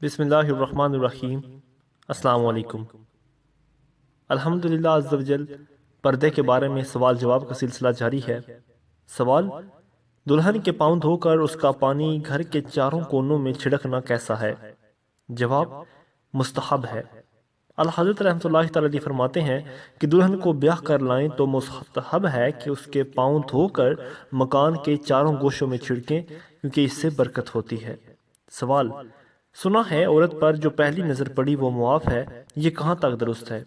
بسم اللہ الرحمن الرحیم۔ السلام علیکم۔ الحمدللہ عز و جل پردے کے بارے میں سوال جواب کا سلسلہ جاری ہے۔ سوال: دلہن کے پاؤں دھو کر اس کا پانی گھر کے چاروں کونوں میں چھڑکنا کیسا ہے؟ جواب: مستحب ہے۔ الحضرت رحمۃ اللہ تعالی علیہ فرماتے ہیں کہ دلہن کو بیاہ کر لائیں تو مستحب ہے کہ اس کے پاؤں دھو کر مکان کے چاروں گوشوں میں چھڑکیں، کیونکہ اس سے برکت ہوتی ہے۔ سوال: سنا ہے عورت پر جو پہلی نظر پڑی وہ معاف ہے، یہ کہاں تک درست ہے؟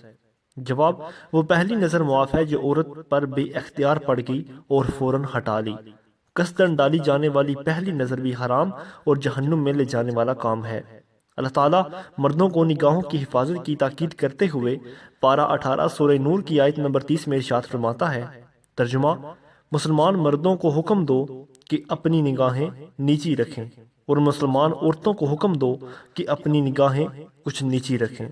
جواب: وہ پہلی نظر معاف ہے جو عورت پر بے اختیار پڑ گئی اور فوراً ہٹا لی۔ قصداً ڈالی جانے والی پہلی نظر بھی حرام اور جہنم میں لے جانے والا کام ہے۔ اللہ تعالیٰ مردوں کو نگاہوں کی حفاظت کی تاکید کرتے ہوئے پارہ 18 سورہ نور کی آیت نمبر 30 میں ارشاد فرماتا ہے، ترجمہ: مسلمان مردوں کو حکم دو کہ اپنی نگاہیں نیچی رکھیں، اور مسلمان عورتوں کو حکم دو کہ اپنی نگاہیں کچھ نیچی رکھیں۔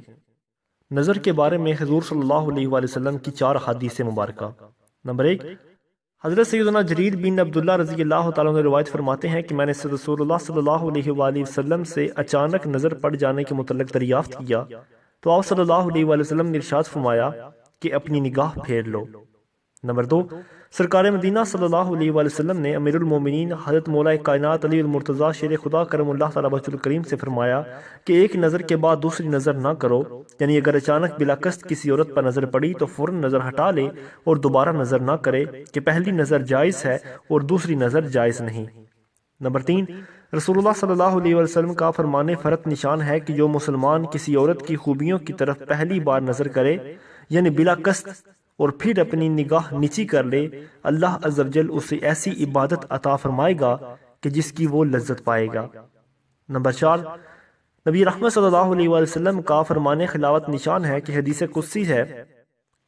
نظر کے بارے میں حضور صلی اللہ علیہ وآلہ وسلم کی 4 احادیث مبارکہ۔ نمبر 1، حضرت سیدنا جریر بن عبداللہ رضی اللہ تعالیٰ عنہ روایت فرماتے ہیں کہ میں نے رسول اللہ صلی اللہ علیہ وآلہ وسلم سے اچانک نظر پڑ جانے کے متعلق دریافت کیا تو آپ صلی اللہ علیہ وآلہ وسلم نے ارشاد فرمایا کہ اپنی نگاہ پھیر لو۔ نمبر 2، سرکار مدینہ صلی اللہ علیہ وآلہ وسلم نے امیر المومنین حضرت مولا کائنات علی المرتضیٰ شیر خدا کرم اللہ تعالیٰ وجہ الکریم سے فرمایا کہ ایک نظر کے بعد دوسری نظر نہ کرو، یعنی اگر اچانک بلا قصد کسی عورت پر نظر پڑی تو فوراً نظر ہٹا لے اور دوبارہ نظر نہ کرے، کہ پہلی نظر جائز ہے اور دوسری نظر جائز نہیں۔ نمبر 3، رسول اللہ صلی اللہ علیہ وسلم کا فرمان فرت نشان ہے کہ جو مسلمان کسی عورت کی خوبیوں کی طرف پہلی بار نظر کرے، یعنی بلا قصد، اور پھر اپنی نگاہ نیچی کر لے، اللہ عز و جل اسے ایسی عبادت عطا فرمائے گا کہ جس کی وہ لذت پائے گا۔ نمبر 4، نبی رحمت صلی اللہ علیہ وآلہ وسلم کا فرمان خلاوت نشان ہے کہ حدیث قدسی ہے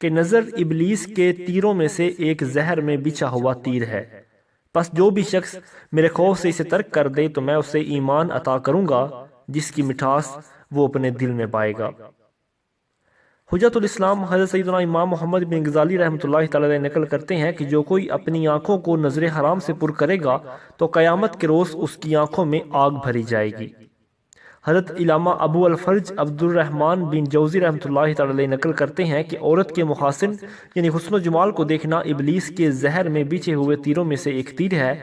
کہ نظر ابلیس کے تیروں میں سے ایک زہر میں بچھا ہوا تیر ہے، پس جو بھی شخص میرے خوف سے اسے ترک کر دے تو میں اسے ایمان عطا کروں گا جس کی مٹھاس وہ اپنے دل میں پائے گا۔ حجت الاسلام حضرت سیدنا امام محمد بن غزالی رحمۃ اللہ تعالی نقل کرتے ہیں کہ جو کوئی اپنی آنکھوں کو نظر حرام سے پر کرے گا تو قیامت کے روز اس کی آنکھوں میں آگ بھری جائے گی۔ حضرت علامہ ابو الفرج عبد الرحمن بن جوزی رحمۃ اللہ تعالی نقل کرتے ہیں کہ عورت کے محاسن یعنی حسن و جمال کو دیکھنا ابلیس کے زہر میں بچھے ہوئے تیروں میں سے ایک تیر ہے،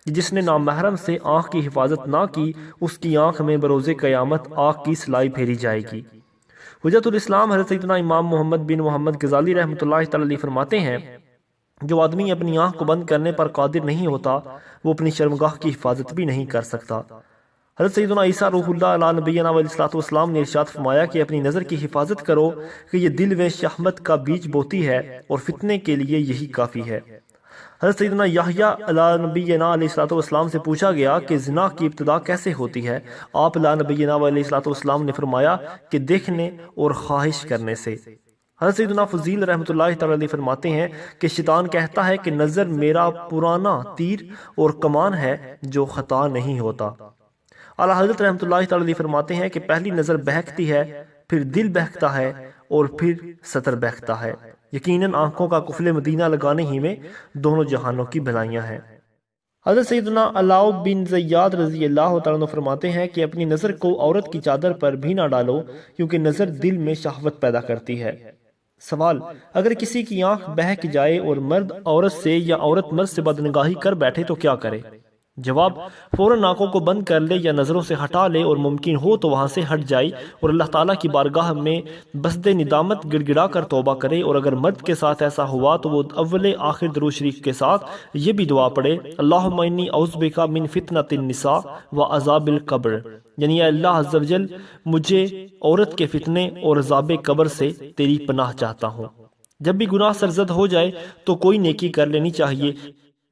جس نے نامحرم سے آنکھ کی حفاظت نہ کی اس کی آنکھ میں بروز قیامت آگ کی سلائی پھیری جائے گی۔ حجت الاسلام حضرت سیدنا امام محمد بن محمد غزالی رحمۃ اللہ تعالی فرماتے ہیں، جو آدمی اپنی آنکھ کو بند کرنے پر قادر نہیں ہوتا وہ اپنی شرمگاہ کی حفاظت بھی نہیں کر سکتا۔ حضرت سیدنا عیسیٰ روح اللہ علیہ نبینا علیہ الصلوۃ والسلام نے ارشاد فرمایا کہ اپنی نظر کی حفاظت کرو کہ یہ دل میں شہمت کا بیج بوتی ہے اور فتنے کے لیے یہی کافی ہے۔ حضرت سیدنا یحییٰ علیہ نبینا علیہ الصلوۃ والسلام سے پوچھا گیا کہ زنا کی ابتدا کیسے ہوتی ہے؟ آپ علیہ نبینا علیہ الصلوۃ والسلام نے فرمایا کہ دیکھنے اور خواہش کرنے سے۔ حضرت سیدنا فضیل رحمۃ اللہ تعالی علیہ فرماتے ہیں کہ شیطان کہتا ہے کہ نظر میرا پرانا تیر اور کمان ہے جو خطا نہیں ہوتا۔ اعلیٰ حضرت رحمۃ اللہ تعالی علیہ فرماتے ہیں کہ پہلی نظر بہکتی ہے، پھر دل بہکتا ہے اور پھر سطر بہکتا ہے، یقیناً آنکھوں کا قفل مدینہ لگانے ہی میں دونوں جہانوں کی بھلائیاں ہیں۔ حضرت سیدنا علاؤ بن زیاد رضی اللہ تعالیٰ عنہ فرماتے ہیں کہ اپنی نظر کو عورت کی چادر پر بھی نہ ڈالو، کیونکہ نظر دل میں شہوت پیدا کرتی ہے۔ سوال: اگر کسی کی آنکھ بہک جائے اور مرد عورت سے یا عورت مرد سے بدنگاہی کر بیٹھے تو کیا کرے؟ جواب: فوراً آنکھوں کو بند کر لے یا نظروں سے ہٹا لے، اور ممکن ہو تو وہاں سے ہٹ جائے اور اللہ تعالیٰ کی بارگاہ میں بسد ندامت گڑ گڑا کر توبہ کرے، اور اگر مرد کے ساتھ ایسا ہوا تو وہ اول آخر درود شریف کے ساتھ یہ بھی دعا پڑھے، اللہم انی اعوذ بک من فتنۃ النساء و عذاب القبر، یعنی اے اللہ عز و جل مجھے عورت کے فتنے اور عذاب قبر سے تیری پناہ چاہتا ہوں۔ جب بھی گناہ سرزد ہو جائے تو کوئی نیکی کر لینی چاہیے،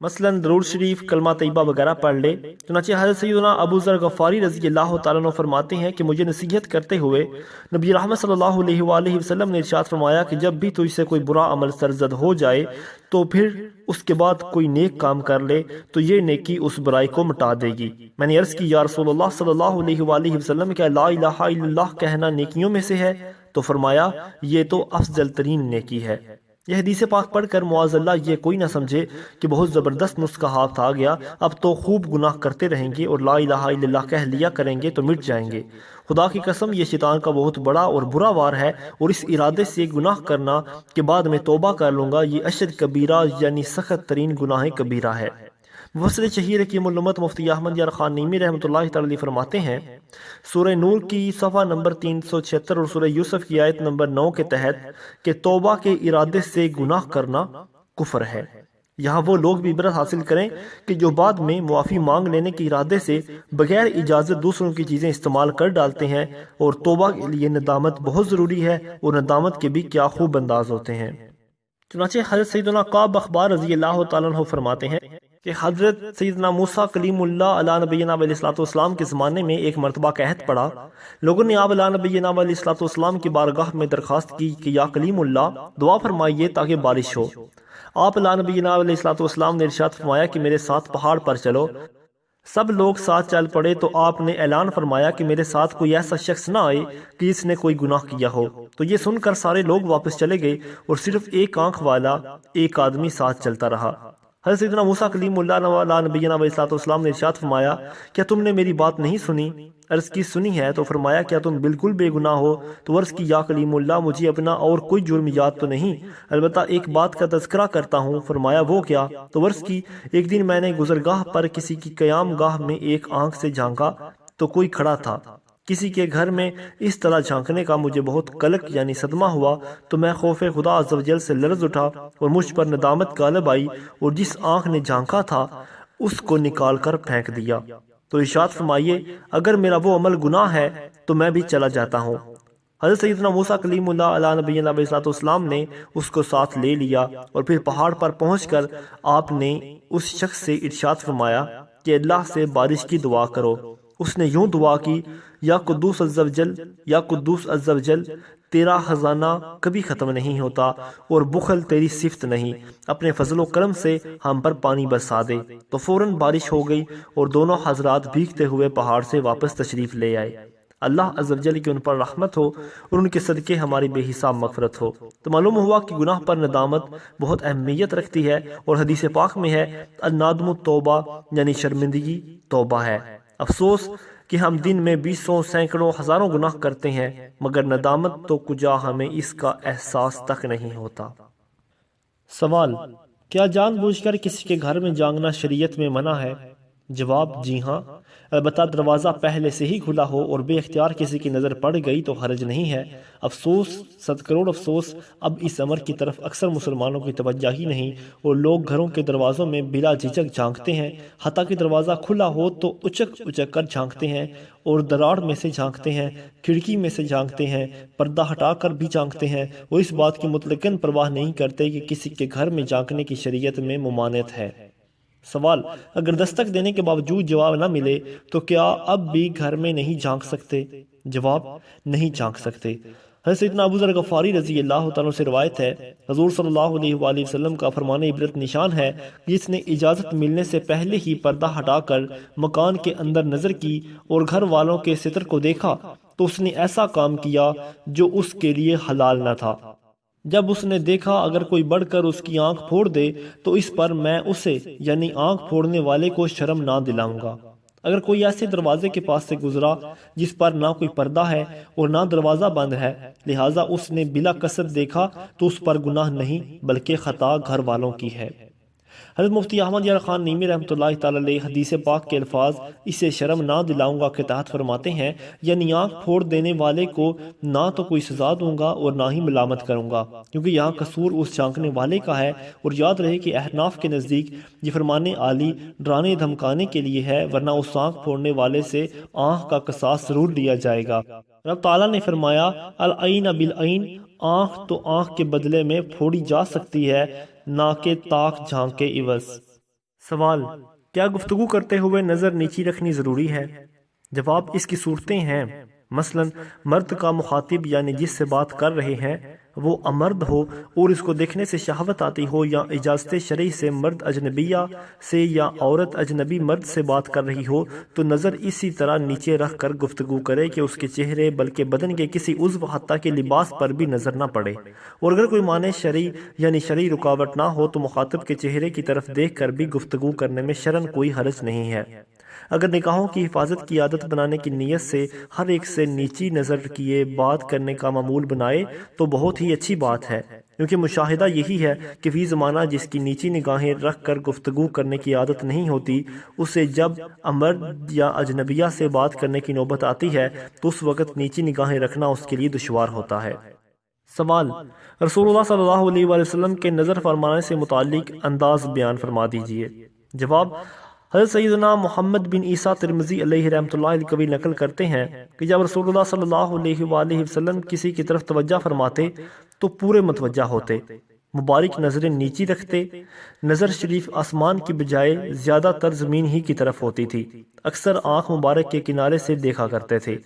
مثلاً درود شریف، کلمہ طیبہ وغیرہ پڑھ لے۔ چنانچہ حضرت سیدنا ابو ذر غفاری رضی اللہ تعالیٰ عنہ فرماتے ہیں کہ مجھے نصیحت کرتے ہوئے نبی رحمت صلی اللہ علیہ وآلہ وسلم نے ارشاد فرمایا کہ جب بھی تجھ سے کوئی برا عمل سرزد ہو جائے تو پھر اس کے بعد کوئی نیک کام کر لے تو یہ نیکی اس برائی کو مٹا دے گی۔ میں نے عرض کی یا رسول اللہ صلی اللہ علیہ وآلہ وسلم کہ لا الہ الا اللہ کہنا نیکیوں میں سے ہے؟ تو فرمایا یہ تو افضل ترین نیکی ہے۔ یہ حدیث پاک پڑھ کر معاذ اللہ یہ کوئی نہ سمجھے کہ بہت زبردست نسخہ ہاتھ آ گیا، اب تو خوب گناہ کرتے رہیں گے اور لا الہ الا اللہ کہہ لیا کریں گے تو مٹ جائیں گے۔ خدا کی قسم یہ شیطان کا بہت بڑا اور برا وار ہے، اور اس ارادے سے گناہ کرنا کہ بعد میں توبہ کر لوں گا، یہ اشد کبیرہ یعنی سخت ترین گناہ کبیرہ ہے۔ مفسر شہیر حکیم الامت مفتی احمد یار خان نیمی رحمۃ اللہ تعالی فرماتے ہیں، سورہ نور کی صفحہ نمبر 376 اور سورہ یوسف کی آیت نمبر 9 کے تحت کہ توبہ کے ارادے سے گناہ کرنا کفر ہے۔ یہاں وہ لوگ بھی عبرت حاصل کریں کہ جو بعد میں معافی مانگ لینے کے ارادے سے بغیر اجازت دوسروں کی چیزیں استعمال کر ڈالتے ہیں، اور توبہ کے لیے ندامت بہت ضروری ہے، اور ندامت کے بھی کیا خوب انداز ہوتے ہیں۔ چنانچہ حضرت سیدنا کعب اخبار رضی اللہ تعالیٰ عنہ فرماتے ہیں کہ حضرت سیدنا موسیٰ کلیم اللہ علیہ نبینا علیہ السلام کے زمانے میں ایک مرتبہ قحط پڑا۔ لوگوں نے آپ علیہ نبینا علیہ السلام کی بارگاہ میں درخواست کی کہ یا کلیم اللہ دعا فرمائیے تاکہ بارش ہو۔ آپ علیہ نبینا علیہ السلام نے ارشاد فرمایا کہ میرے ساتھ پہاڑ پر چلو۔ سب لوگ ساتھ چل پڑے تو آپ نے اعلان فرمایا کہ میرے ساتھ کوئی ایسا شخص نہ آئے کہ اس نے کوئی گناہ کیا ہو۔ تو یہ سن کر سارے لوگ واپس چلے گئے اور صرف ایک آنکھ والا ایک آدمی ساتھ چلتا رہا۔ حضرت سیدنا موسیٰ کلیم اللہ علیہ نبینا علیہ السلام نے ارشاد فرمایا، کیا تم نے میری بات نہیں سنی؟ عرض کی سنی ہے۔ تو فرمایا کیا تم بالکل بے گناہ ہو؟ تو عرض کی یا کلیم اللہ مجھے اپنا اور کوئی جرم یاد تو نہیں، البتہ ایک بات کا تذکرہ کرتا ہوں۔ فرمایا وہ کیا؟ تو عرض کی ایک دن میں نے گزرگاہ پر کسی کی قیام گاہ میں ایک آنکھ سے جھانکا تو کوئی کھڑا تھا۔ کسی کے گھر میں اس طرح جھانکنے کا مجھے بہت قلق یعنی صدمہ ہوا، تو میں خوف خدا عز و جل سے لرز اٹھا اور مجھ پر ندامت غالب آئی، اور جس آنکھ نے جھانکا تھا اس کو نکال کر پھینک دیا۔ تو ارشاد فرمائیے اگر میرا وہ عمل گناہ ہے تو میں بھی چلا جاتا ہوں۔ حضرت سیدنا موسیٰ کلیم اللہ علیہ نبینا علیہ السلام نے اس کو ساتھ لے لیا، اور پھر پہاڑ پر پہنچ کر آپ نے اس شخص سے ارشاد فرمایا کہ اللہ سے بارش کی دعا کرو۔ اس نے یوں دعا کی، یا قدوس عز و جل، یا قدوس عز و جل، تیرا خزانہ کبھی ختم نہیں ہوتا اور بخل تیری صفت نہیں، اپنے فضل و کرم سے ہم پر پانی برسا دے۔ تو فوراً بارش ہو گئی اور دونوں حضرات بھیگتے ہوئے پہاڑ سے واپس تشریف لے آئے۔ اللہ عز و جل کی ان پر رحمت ہو اور ان کے صدقے ہماری بے حساب مغفرت ہو۔ تو معلوم ہوا کہ گناہ پر ندامت بہت اہمیت رکھتی ہے، اور حدیث پاک میں ہے الندم توبہ یعنی شرمندگی توبہ ہے۔ افسوس کہ ہم دن میں بیسوں سینکڑوں ہزاروں گناہ کرتے ہیں، مگر ندامت تو کجا ہمیں اس کا احساس تک نہیں ہوتا۔ سوال: کیا جان بوجھ کر کسی کے گھر میں جانگنا شریعت میں منع ہے؟ جواب: جی ہاں، البتہ دروازہ پہلے سے ہی کھلا ہو اور بے اختیار کسی کی نظر پڑ گئی تو حرج نہیں ہے۔ افسوس، 100 کروڑ افسوس، اب اس امر کی طرف اکثر مسلمانوں کی توجہ ہی نہیں، اور لوگ گھروں کے دروازوں میں بلا جھجک جھانکتے ہیں، حتیٰ کہ دروازہ کھلا ہو تو اچک اچک کر جھانکتے ہیں، اور دراڑ میں سے جھانکتے ہیں، کھڑکی میں سے جھانکتے ہیں، پردہ ہٹا کر بھی جھانکتے ہیں، وہ اس بات کی مطلقاً پرواہ نہیں کرتے کہ کسی کے گھر میں جھانکنے کی شریعت میں ممانعت ہے۔ سوال: اگر دستک دینے کے باوجود جواب نہ ملے تو کیا اب بھی گھر میں نہیں جھانک سکتے؟ جواب: نہیں جھانک سکتے۔ حضرت سیدنا ابو ذر غفاری رضی اللہ تعالیٰ سے روایت ہے، حضور صلی اللہ علیہ وآلہ وسلم کا فرمان عبرت نشان ہے، جس نے اجازت ملنے سے پہلے ہی پردہ ہٹا کر مکان کے اندر نظر کی اور گھر والوں کے ستر کو دیکھا تو اس نے ایسا کام کیا جو اس کے لیے حلال نہ تھا۔ جب اس نے دیکھا اگر کوئی بڑھ کر اس کی آنکھ پھوڑ دے تو اس پر میں اسے یعنی آنکھ پھوڑنے والے کو شرم نہ دلاؤں گا۔ اگر کوئی ایسے دروازے کے پاس سے گزرا جس پر نہ کوئی پردہ ہے اور نہ دروازہ بند ہے، لہٰذا اس نے بلا قصد دیکھا تو اس پر گناہ نہیں بلکہ خطا گھر والوں کی ہے۔ حضرت مفتی احمد یار خان نیمی رحمۃ اللہ تعالی علیہ حدیث پاک کے الفاظ اسے شرم نہ دلاؤں گا کے تحت فرماتے ہیں، یعنی آنکھ پھوڑ دینے والے کو نہ تو کوئی سزا دوں گا اور نہ ہی ملامت کروں گا، کیونکہ یہاں قصور اس جھانکنے والے کا ہے، اور یاد رہے کہ احناف کے نزدیک یہ فرمان عالی ڈرانے دھمکانے کے لیے ہے، ورنہ اس آنکھ پھوڑنے والے سے آنکھ کا قصاص ضرور لیا جائے گا۔ رب تعالیٰ نے فرمایا العین بالعین، آنکھ تو آنکھ کے بدلے میں پھوڑی جا سکتی ہے، نہ کہ تاک جھانک کے عوض۔ سوال: کیا گفتگو کرتے ہوئے نظر نیچی رکھنی ضروری ہے؟ جواب: اس کی صورتیں ہیں مثلا مرد کا مخاطب یعنی جس سے بات کر رہے ہیں وہ امرد ہو اور اس کو دیکھنے سے شہوت آتی ہو، یا اجازت شرعی سے مرد اجنبیہ سے یا عورت اجنبی مرد سے بات کر رہی ہو، تو نظر اسی طرح نیچے رکھ کر گفتگو کرے کہ اس کے چہرے بلکہ بدن کے کسی عضو حتیٰ کہ لباس پر بھی نظر نہ پڑے۔ اور اگر کوئی مانع شرعی یعنی شرعی رکاوٹ نہ ہو تو مخاطب کے چہرے کی طرف دیکھ کر بھی گفتگو کرنے میں شرعاً کوئی حرج نہیں ہے۔ اگر نکاحوں کی حفاظت کی عادت بنانے کی نیت سے ہر ایک سے نیچی نظر کیے بات کرنے کا معمول بنائے تو بہت ہی اچھی بات ہے، کیونکہ مشاہدہ یہی ہے کہ فی زمانہ جس کی نیچی نگاہیں رکھ کر گفتگو کرنے کی عادت نہیں ہوتی، اسے جب امرد یا اجنبیہ سے بات کرنے کی نوبت آتی ہے تو اس وقت نیچی نگاہیں رکھنا اس کے لیے دشوار ہوتا ہے۔ سوال: رسول اللہ صلی اللہ علیہ وآلہ وسلم کے نظر فرمانے سے متعلق انداز بیان فرما دیجئے۔ جواب: حضرت سیدنا محمد بن عیسیٰ ترمذی علیہ رحمۃ اللہ القوی نقل کرتے ہیں کہ جب رسول اللہ صلی اللہ علیہ وآلہ وسلم کسی کی طرف توجہ فرماتے تو پورے متوجہ ہوتے، مبارک نظریں نیچی رکھتے، نظر شریف آسمان کی بجائے زیادہ تر زمین ہی کی طرف ہوتی تھی، اکثر آنکھ مبارک کے کنارے سے دیکھا کرتے تھے۔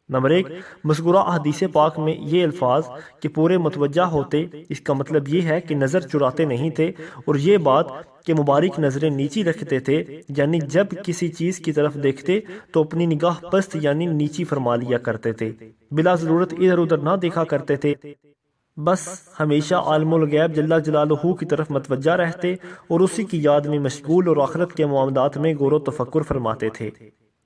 نمبر 1، مذکورہ حدیث پاک میں یہ الفاظ کہ پورے متوجہ ہوتے، اس کا مطلب یہ ہے کہ نظر چراتے نہیں تھے، اور یہ بات کہ مبارک نظریں نیچی رکھتے تھے یعنی جب کسی چیز کی طرف دیکھتے تو اپنی نگاہ پست یعنی نیچی فرما لیا کرتے تھے، بلا ضرورت ادھر ادھر نہ دیکھا کرتے تھے، بس ہمیشہ عالم الغیب جل جلالہ کی طرف متوجہ رہتے اور اسی کی یاد میں مشغول اور آخرت کے معاملات میں غور و تفکر فرماتے تھے۔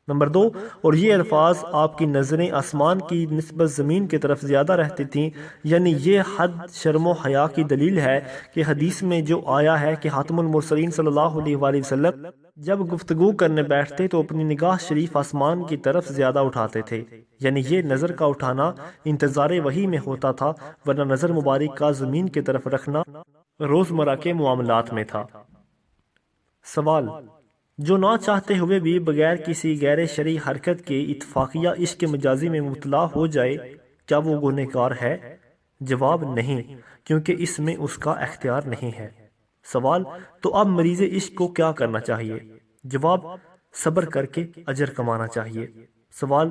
نمبر 2، اور یہ الفاظ آپ کی نظریں آسمان کی نسبت زمین کی طرف زیادہ رہتی تھیں، یعنی یہ حد شرم و حیا کی دلیل ہے کہ حدیث میں جو آیا ہے کہ خاتم المرسلین صلی اللہ علیہ وآلہ وسلم جب گفتگو کرنے بیٹھتے تو اپنی نگاہ شریف آسمان کی طرف زیادہ اٹھاتے تھے، یعنی یہ نظر کا اٹھانا انتظار وحی میں ہوتا تھا، ورنہ نظر مبارک کا زمین کی طرف رکھنا روزمرہ کے معاملات میں تھا۔ سوال: جو نہ چاہتے ہوئے بھی بغیر کسی غیر شرعی حرکت کے اتفاقیہ عشق مجازی میں مبتلا ہو جائے، کیا وہ گنہگار ہے؟ جواب: نہیں، کیونکہ اس میں اس کا اختیار نہیں ہے۔ سوال: تو اب مریض عشق کو کیا کرنا چاہیے؟ جواب: صبر کر کے اجر کمانا چاہیے۔ سوال: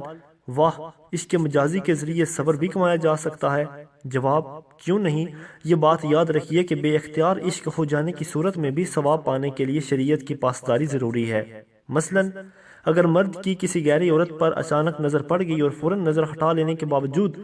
واہ، عشق مجازی کے ذریعے صبر بھی کمایا جا سکتا ہے؟ جواب: کیوں نہیں؟ یہ بات یاد رکھیے کہ بے اختیار عشق ہو جانے کی صورت میں بھی ثواب پانے کے لیے شریعت کی پاسداری ضروری ہے۔ مثلا اگر مرد کی کسی غیر عورت پر اچانک نظر پڑ گئی اور فوراً نظر ہٹا لینے کے باوجود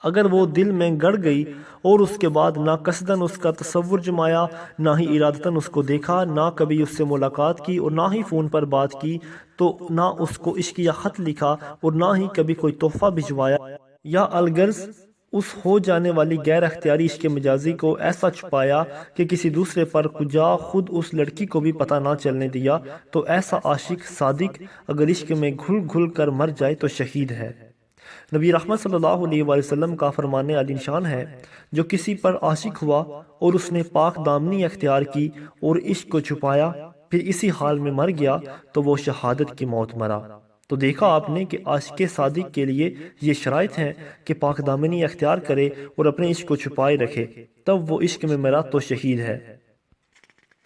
اگر وہ دل میں گڑ گئی اور اس کے بعد نہ قصداً اس کا تصور جمایا، نہ ہی ارادتاً اس کو دیکھا، نہ کبھی اس سے ملاقات کی اور نہ ہی فون پر بات کی، تو نہ اس کو عشق یا خط لکھا اور نہ ہی کبھی کوئی تحفہ بھجوایا، یا الغرض اس ہو جانے والی غیر اختیاری عشق مجازی کو ایسا چھپایا کہ کسی دوسرے پر کجا خود اس لڑکی کو بھی پتہ نہ چلنے دیا، تو ایسا عاشق صادق اگر عشق میں گھل گھل کر مر جائے تو شہید ہے۔ نبی رحمت صلی اللہ علیہ وآلہ وسلم کا فرمان عالی شان ہے، جو کسی پر عاشق ہوا اور اس نے پاک دامنی اختیار کی اور عشق کو چھپایا پھر اسی حال میں مر گیا تو وہ شہادت کی موت مرا۔ تو دیکھا آپ نے کہ عاشق صادق کے لیے یہ شرائط ہیں کہ پاک دامنی اختیار کرے اور اپنے عشق کو چھپائے رکھے، تب وہ عشق میں مرا تو شہید ہے۔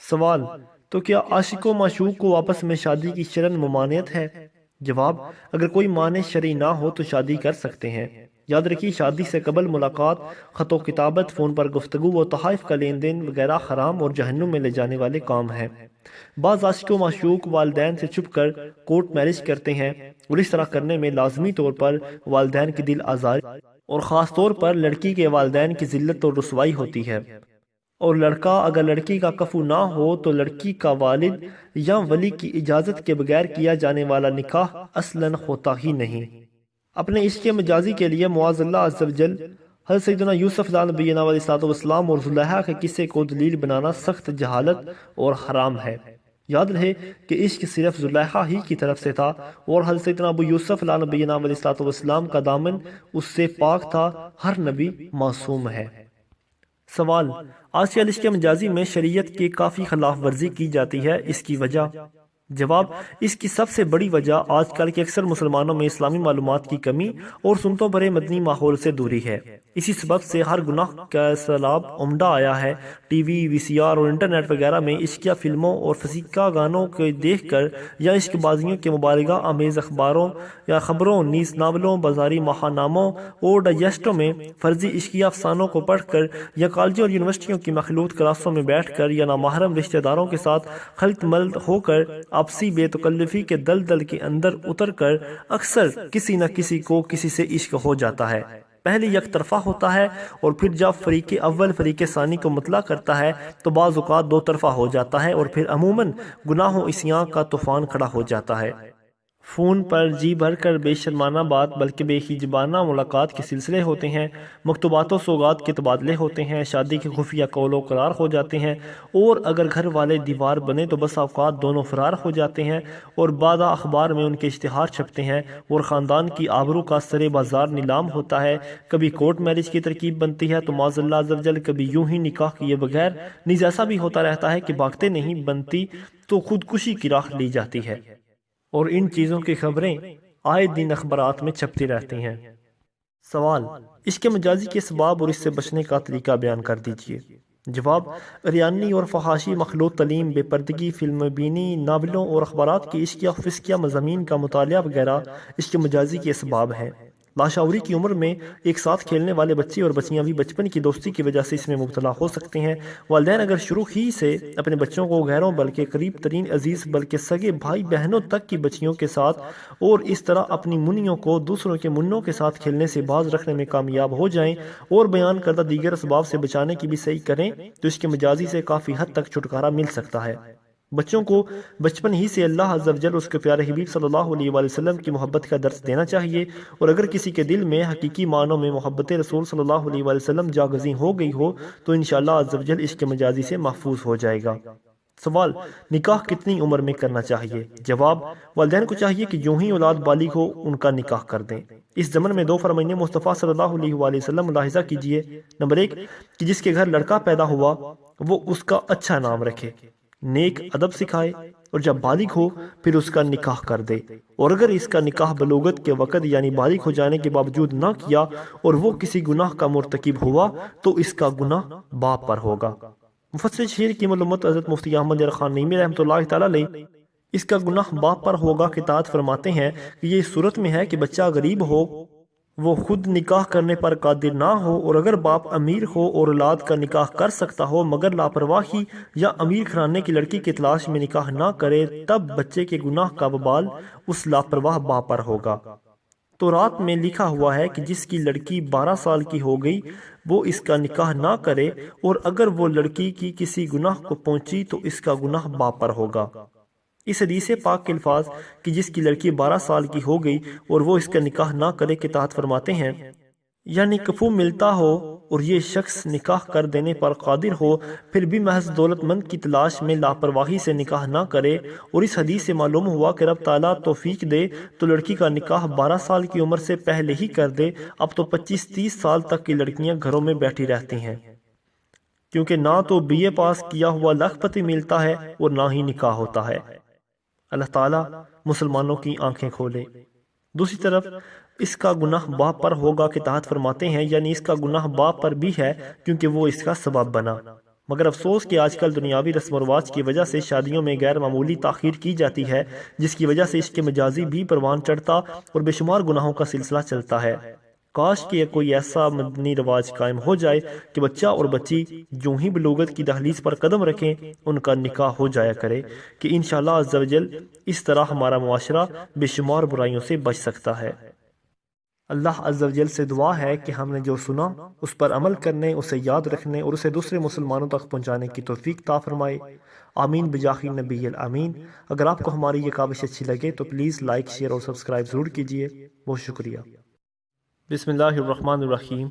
سوال: تو کیا عاشق و معشوق کو آپس میں شادی کی شرعاً ممانعت ہے؟ جواب: اگر کوئی مانع شرعی نہ ہو تو شادی کر سکتے ہیں۔ یاد رکھیے، شادی سے قبل ملاقات، خط و کتابت، فون پر گفتگو و تحائف کا لین دین وغیرہ حرام اور جہنم میں لے جانے والے کام ہیں۔ بعض عاشق و معشوق والدین سے چھپ کر کورٹ میرج کرتے ہیں، اور اس طرح کرنے میں لازمی طور پر والدین کی دل آزاری اور خاص طور پر لڑکی کے والدین کی ذلت اور رسوائی ہوتی ہے، اور لڑکا اگر لڑکی کا کفو نہ ہو تو لڑکی کا والد یا ولی کی اجازت کے بغیر کیا جانے والا نکاح اصلاً ہوتا ہی نہیں۔ اپنے عشق مجازی کے لیے معاذ اللہ عز و جل حضرت سیدنا یوسف علیہ نبینا علیہ السلام اور زلیخا کے قصے کو دلیل بنانا سخت جہالت اور حرام ہے۔ یاد رہے کہ عشق صرف زلیخا ہی کی طرف سے تھا، اور حضرت سیدنا ابو یوسف علیہ نبینا علیہ السلام کا دامن اس سے پاک تھا، ہر نبی معصوم ہے۔ سوال: آج کل عشق مجازی میں شریعت کی کافی خلاف ورزی کی جاتی ہے، اس کی وجہ؟ جواب: اس کی سب سے بڑی وجہ آج کل کے اکثر مسلمانوں میں اسلامی معلومات کی کمی اور سنتوں بھرے مدنی ماحول سے دوری ہے۔ اسی سبب سے ہر گناہ کا سیلاب عمدہ آیا ہے۔ ٹی وی، وی سی آر اور انٹرنیٹ وغیرہ میں عشقیہ فلموں اور فسیقہ گانوں کو دیکھ کر یا عشق بازیوں کے مبالغہ آمیز اخباروں یا خبروں، نیز ناولوں، بازاری ماہناموں اور ڈائجسٹوں میں فرضی عشقیہ افسانوں کو پڑھ کر یا کالجوں اور یونیورسٹیوں کی مخلوط کلاسوں میں بیٹھ کر یا نامحرم رشتہ داروں کے ساتھ خلط ملط ہو کر آپسی بے تکلفی کے دلدل کے اندر اتر کر اکثر کسی نہ کسی کو کسی سے عشق ہو جاتا ہے۔ پہلے یک طرفہ ہوتا ہے اور پھر جب فریق اول فریق ثانی کو مطلع کرتا ہے تو بعض اوقات دو طرفہ ہو جاتا ہے اور پھر عموماً گناہ و عصیاں کا طوفان کھڑا ہو جاتا ہے۔ فون پر جی بھر کر بے شرمانہ بات بلکہ بے خجبانہ ملاقات کے سلسلے ہوتے ہیں، مکتوبات و سوغات کے تبادلے ہوتے ہیں، شادی کے خفیہ قول و قرار ہو جاتے ہیں، اور اگر گھر والے دیوار بنے تو بس اوقات دونوں فرار ہو جاتے ہیں اور بعض اخبار میں ان کے اشتہار چھپتے ہیں اور خاندان کی آبرو کا سرے بازار نیلام ہوتا ہے۔ کبھی کورٹ میرج کی ترکیب بنتی ہے تو معاذ اللہ عز و جل کبھی یوں ہی نکاح کیے بغیر، نیز ایسا بھی ہوتا رہتا ہے کہ بھاگتے نہیں بنتی تو خودکشی کی راہ لی جاتی ہے، اور ان چیزوں کی خبریں آئے دن اخبارات میں چھپتی رہتی ہیں۔ سوال: عشق مجازی کے اسباب اور اس سے بچنے کا طریقہ بیان کر دیجیے۔ جواب: اریانی اور فحاشی مخلوط تعلیم، بے پردگی، فلم بینی، ناولوں اور اخبارات کی عشقیہ و فسقیہ مضامین کا مطالعہ وغیرہ عشق مجازی کے اسباب ہیں۔ لاشعوری کی عمر میں ایک ساتھ کھیلنے والے بچے اور بچیاں بھی بچپن کی دوستی کی وجہ سے اس میں مبتلا ہو سکتے ہیں۔ والدین اگر شروع ہی سے اپنے بچوں کو غیروں بلکہ قریب ترین عزیز بلکہ سگے بھائی بہنوں تک کی بچیوں کے ساتھ اور اس طرح اپنی منیوں کو دوسروں کے منوں کے ساتھ کھیلنے سے باز رکھنے میں کامیاب ہو جائیں اور بیان کردہ دیگر اسباب سے بچانے کی بھی صحیح کریں تو اس کے مجازی سے کافی حد تک چھٹکارا مل سکتا ہے۔ بچوں کو بچپن ہی سے اللہ عز و جل اس کے پیارے حبیب صلی اللہ علیہ وآلہ وسلم کی محبت کا درس دینا چاہیے، اور اگر کسی کے دل میں حقیقی معنوں میں محبت رسول صلی اللہ علیہ وآلہ وسلم جاگزیں ہو گئی ہو تو انشاءاللہ عز و جل عشق مجازی سے محفوظ ہو جائے گا۔ سوال: نکاح کتنی عمر میں کرنا چاہیے؟ جواب: والدین کو چاہیے کہ جو ہی اولاد بالغ ہو ان کا نکاح کر دیں۔ اس زمن میں دو فرمانِ مصطفیٰ صلی اللہ علیہ وآلہ وسلم ملاحظہ کیجئے۔ نمبر 1 کہ جس کے گھر لڑکا پیدا ہوا وہ اس کا اچھا نام رکھے، نیک ادب سکھائے، اور جب بالغ ہو پھر اس کا نکاح کر دے، اور اگر اس کا نکاح بلوغت کے وقت یعنی بالغ ہو جانے کے باوجود نہ کیا اور وہ کسی گناہ کا مرتکب ہوا تو اس کا گناہ باپ پر ہوگا۔ مفسر شیر کی معلومات حضرت مفتی احمد یار خان نعیمی رحمۃ اللہ تعالیٰ علیہ اس کا گناہ باپ پر ہوگا کی اطاعت فرماتے ہیں کہ یہ اس صورت میں ہے کہ بچہ غریب ہو، وہ خود نکاح کرنے پر قادر نہ ہو، اور اگر باپ امیر ہو اور اولاد کا نکاح کر سکتا ہو مگر لاپرواہی یا امیر گھرانے کی لڑکی کی تلاش میں نکاح نہ کرے، تب بچے کے گناہ کا وبال اس لاپرواہ باپ پر ہوگا۔ تورات میں لکھا ہوا ہے کہ جس کی لڑکی 12 سال کی ہو گئی وہ اس کا نکاح نہ کرے، اور اگر وہ لڑکی کی کسی گناہ کو پہنچی تو اس کا گناہ باپ پر ہوگا۔ اس حدیث پاک کے الفاظ کہ جس کی لڑکی 12 سال کی ہو گئی اور وہ اس کا نکاح نہ کرے کے تحت فرماتے ہیں یعنی کفو ملتا ہو اور یہ شخص نکاح کر دینے پر قادر ہو پھر بھی محض دولت مند کی تلاش میں لاپرواہی سے نکاح نہ کرے، اور اس حدیث سے معلوم ہوا کہ رب تعالیٰ توفیق دے تو لڑکی کا نکاح 12 سال کی عمر سے پہلے ہی کر دے۔ اب تو 25-30 سال تک کی لڑکیاں گھروں میں بیٹھی رہتی ہیں کیونکہ نہ تو بی اے پاس کیا ہوا لاکھ پتی ملتا ہے اور نہ ہی نکاح ہوتا ہے۔ اللہ تعالیٰ مسلمانوں کی آنکھیں کھولے۔ دوسری طرف اس کا گناہ باپ پر ہوگا کے تحت فرماتے ہیں یعنی اس کا گناہ باپ پر بھی ہے کیونکہ وہ اس کا سبب بنا، مگر افسوس کہ آج کل دنیاوی رسم و رواج کی وجہ سے شادیوں میں غیر معمولی تاخیر کی جاتی ہے، جس کی وجہ سے عشق مجازی بھی پروان چڑھتا اور بے شمار گناہوں کا سلسلہ چلتا ہے۔ کاش کہ کوئی ایسا مدنی رواج قائم ہو جائے کہ بچہ اور بچی جو ہی بلوغت کی دہلیز پر قدم رکھیں ان کا نکاح ہو جایا کرے کہ انشاءاللہ عز و جل اس طرح ہمارا معاشرہ بے شمار برائیوں سے بچ سکتا ہے۔ اللہ عز و جل سے دعا ہے کہ ہم نے جو سنا اس پر عمل کرنے، اسے یاد رکھنے اور اسے دوسرے مسلمانوں تک پہنچانے کی توفیق عطا فرمائے۔ آمین بجاہ نبی الامین۔ اگر آپ کو ہماری یہ کاوش اچھی لگے تو پلیز لائک، شیئر اور سبسکرائب ضرور کیجیے۔ بہت شکریہ۔ بسم اللہ الرحمن الرحیم۔